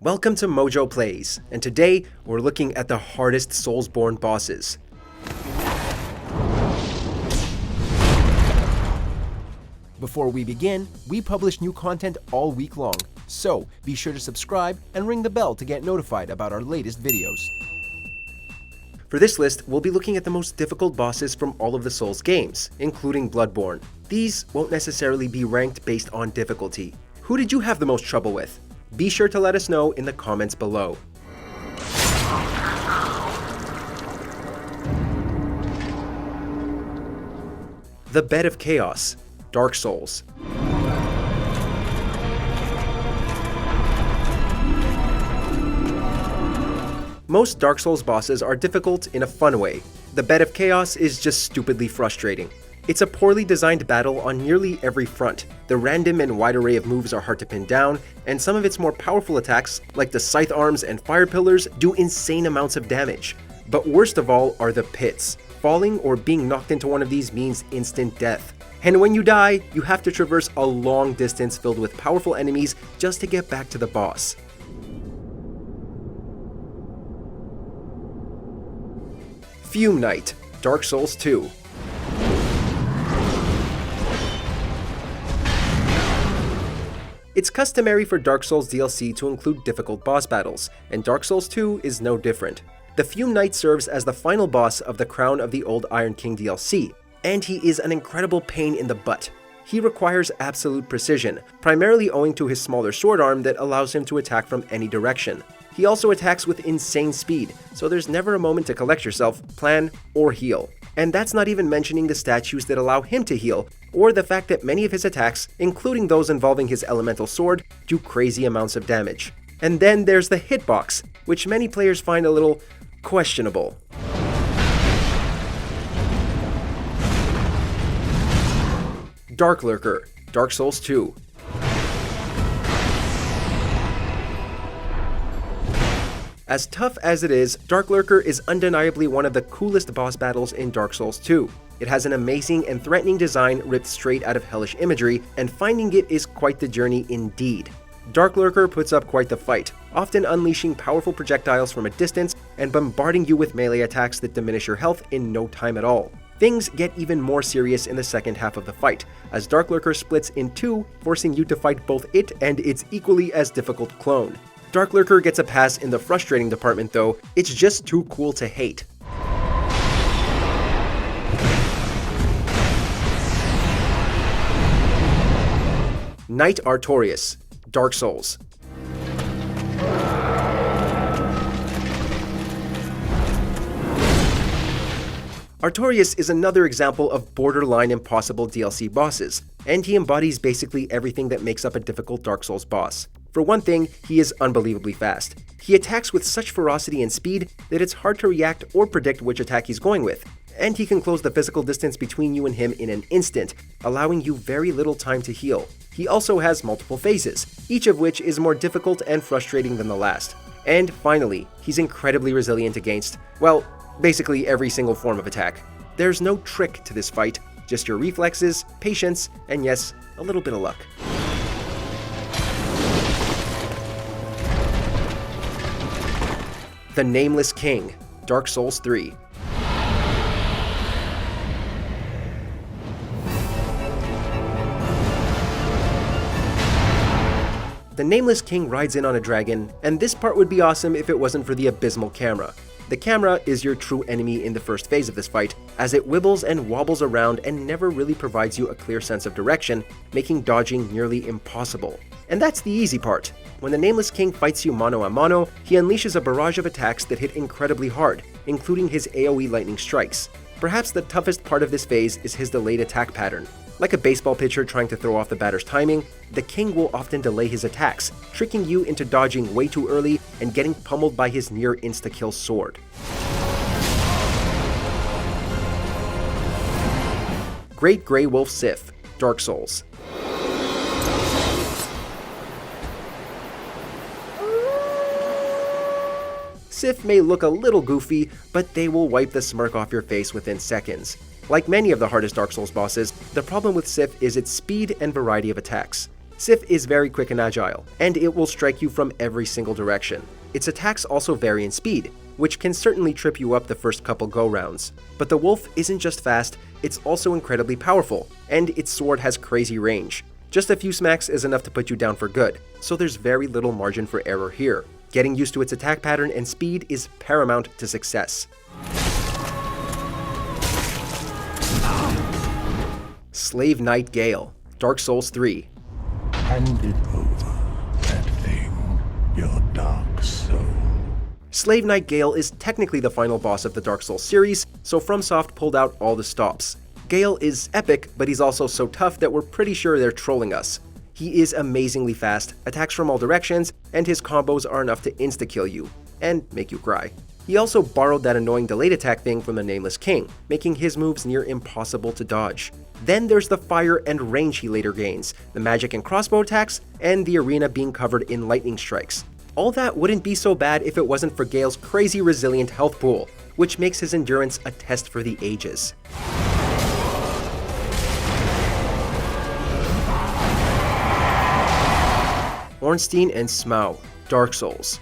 Welcome to MojoPlays, and today we're looking at the hardest Soulsborne bosses. Before we begin, we publish new content all week long, so be sure to subscribe and ring the bell to get notified about our latest videos. For this list, we'll be looking at the most difficult bosses from all of the Souls games, including Bloodborne. These won't necessarily be ranked based on difficulty. Who did you have the most trouble with? Be sure to let us know in the comments below. The Bed of Chaos, Dark Souls. Most Dark Souls bosses are difficult in a fun way. The Bed of Chaos is just stupidly frustrating. It's a poorly designed battle on nearly every front. The random and wide array of moves are hard to pin down, and some of its more powerful attacks, like the scythe arms and fire pillars, do insane amounts of damage. But worst of all are the pits. Falling or being knocked into one of these means instant death. And when you die, you have to traverse a long distance filled with powerful enemies just to get back to the boss. Fume Knight, Dark Souls 2. It's customary for Dark Souls DLC to include difficult boss battles, and Dark Souls 2 is no different. The Fume Knight serves as the final boss of the Crown of the Old Iron King DLC, and he is an incredible pain in the butt. He requires absolute precision, primarily owing to his smaller sword arm that allows him to attack from any direction. He also attacks with insane speed, so there's never a moment to collect yourself, plan, or heal. And that's not even mentioning the statues that allow him to heal, or the fact that many of his attacks, including those involving his elemental sword, do crazy amounts of damage. And then there's the hitbox, which many players find a little questionable. Darklurker, Dark Souls 2. As tough as it is, Darklurker is undeniably one of the coolest boss battles in Dark Souls 2. It has an amazing and threatening design ripped straight out of hellish imagery, and finding it is quite the journey indeed. Darklurker puts up quite the fight, often unleashing powerful projectiles from a distance and bombarding you with melee attacks that diminish your health in no time at all. Things get even more serious in the second half of the fight, as Darklurker splits in two, forcing you to fight both it and its equally as difficult clone. Darklurker gets a pass in the frustrating department though, it's just too cool to hate. Knight Artorias, Dark Souls. Artorias is another example of borderline impossible DLC bosses, and he embodies basically everything that makes up a difficult Dark Souls boss. For one thing, he is unbelievably fast. He attacks with such ferocity and speed that it's hard to react or predict which attack he's going with, and he can close the physical distance between you and him in an instant, allowing you very little time to heal. He also has multiple phases, each of which is more difficult and frustrating than the last. And finally, he's incredibly resilient against, well, basically every single form of attack. There's no trick to this fight, just your reflexes, patience, and yes, a little bit of luck. The Nameless King, Dark Souls 3. The Nameless King rides in on a dragon, and this part would be awesome if it wasn't for the abysmal camera. The camera is your true enemy in the first phase of this fight, as it wibbles and wobbles around and never really provides you a clear sense of direction, making dodging nearly impossible. And that's the easy part. When the Nameless King fights you mano a mano, he unleashes a barrage of attacks that hit incredibly hard, including his AoE lightning strikes. Perhaps the toughest part of this phase is his delayed attack pattern. Like a baseball pitcher trying to throw off the batter's timing, the king will often delay his attacks, tricking you into dodging way too early and getting pummeled by his near insta-kill sword. Great Grey Wolf Sith, Dark Souls. Sith may look a little goofy, but they will wipe the smirk off your face within seconds. Like many of the hardest Dark Souls bosses, the problem with Sith is its speed and variety of attacks. Sif is very quick and agile, and it will strike you from every single direction. Its attacks also vary in speed, which can certainly trip you up the first couple go-rounds. But the wolf isn't just fast, it's also incredibly powerful, and its sword has crazy range. Just a few smacks is enough to put you down for good, so there's very little margin for error here. Getting used to its attack pattern and speed is paramount to success. Slave Knight Gael, Dark Souls 3. Hand it over, that thing, your dark soul. Slave Knight Gael is technically the final boss of the Dark Souls series, so FromSoft pulled out all the stops. Gael is epic, but he's also so tough that we're pretty sure they're trolling us. He is amazingly fast, attacks from all directions, and his combos are enough to insta-kill you, and make you cry. He also borrowed that annoying delayed attack thing from the Nameless King, making his moves near impossible to dodge. Then there's the fire and range he later gains, the magic and crossbow attacks, and the arena being covered in lightning strikes. All that wouldn't be so bad if it wasn't for Gael's crazy resilient health pool, which makes his endurance a test for the ages. Ornstein Smough, Dark Souls.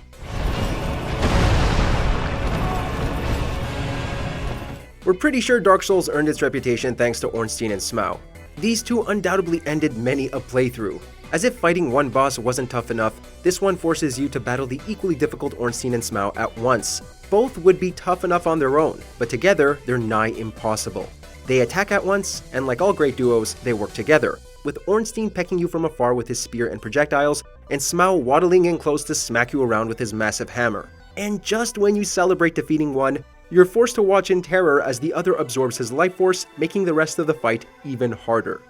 We're pretty sure Dark Souls earned its reputation thanks to Ornstein Smough. These two undoubtedly ended many a playthrough. As if fighting one boss wasn't tough enough, this one forces you to battle the equally difficult Ornstein Smough at once. Both would be tough enough on their own, but together they're nigh impossible. They attack at once, and like all great duos, they work together, with Ornstein pecking you from afar with his spear and projectiles, and Smough waddling in close to smack you around with his massive hammer. And just when you celebrate defeating one, you're forced to watch in terror as the other absorbs his life force, making the rest of the fight even harder.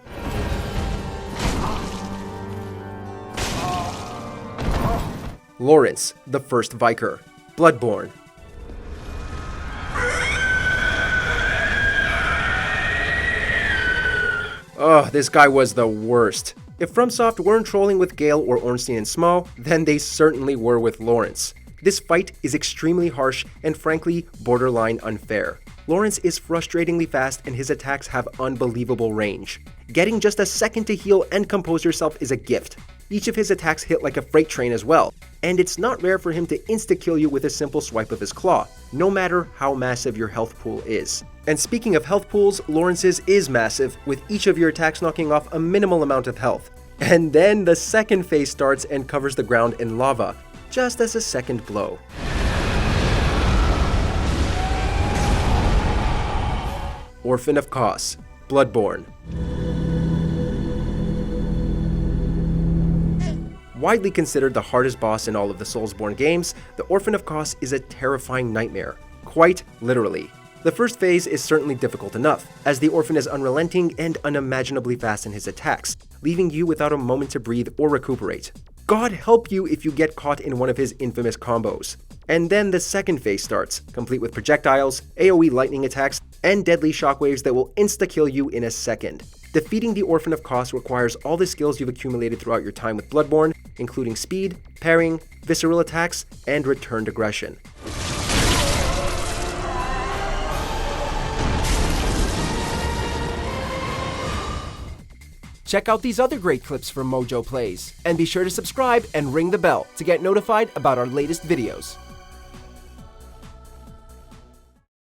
Laurence, the First Vicar, Bloodborne. Oh, this guy was the worst. If FromSoft weren't trolling with Gael or Ornstein Smough, then they certainly were with Laurence. This fight is extremely harsh and frankly borderline unfair. Laurence is frustratingly fast and his attacks have unbelievable range. Getting just a second to heal and compose yourself is a gift. Each of his attacks hit like a freight train as well, and it's not rare for him to insta-kill you with a simple swipe of his claw, no matter how massive your health pool is. And speaking of health pools, Laurence's is massive, with each of your attacks knocking off a minimal amount of health. And then the second phase starts and covers the ground in lava, just as a second blow. Orphan of Kos, Bloodborne. Widely considered the hardest boss in all of the Soulsborne games, the Orphan of Kos is a terrifying nightmare, quite literally. The first phase is certainly difficult enough, as the Orphan is unrelenting and unimaginably fast in his attacks, leaving you without a moment to breathe or recuperate. God help you if you get caught in one of his infamous combos. And then the second phase starts, complete with projectiles, AoE lightning attacks, and deadly shockwaves that will insta-kill you in a second. Defeating the Orphan of Kos requires all the skills you've accumulated throughout your time with Bloodborne, including speed, parrying, visceral attacks, and returned aggression. Check out these other great clips from MojoPlays, and be sure to subscribe and ring the bell to get notified about our latest videos.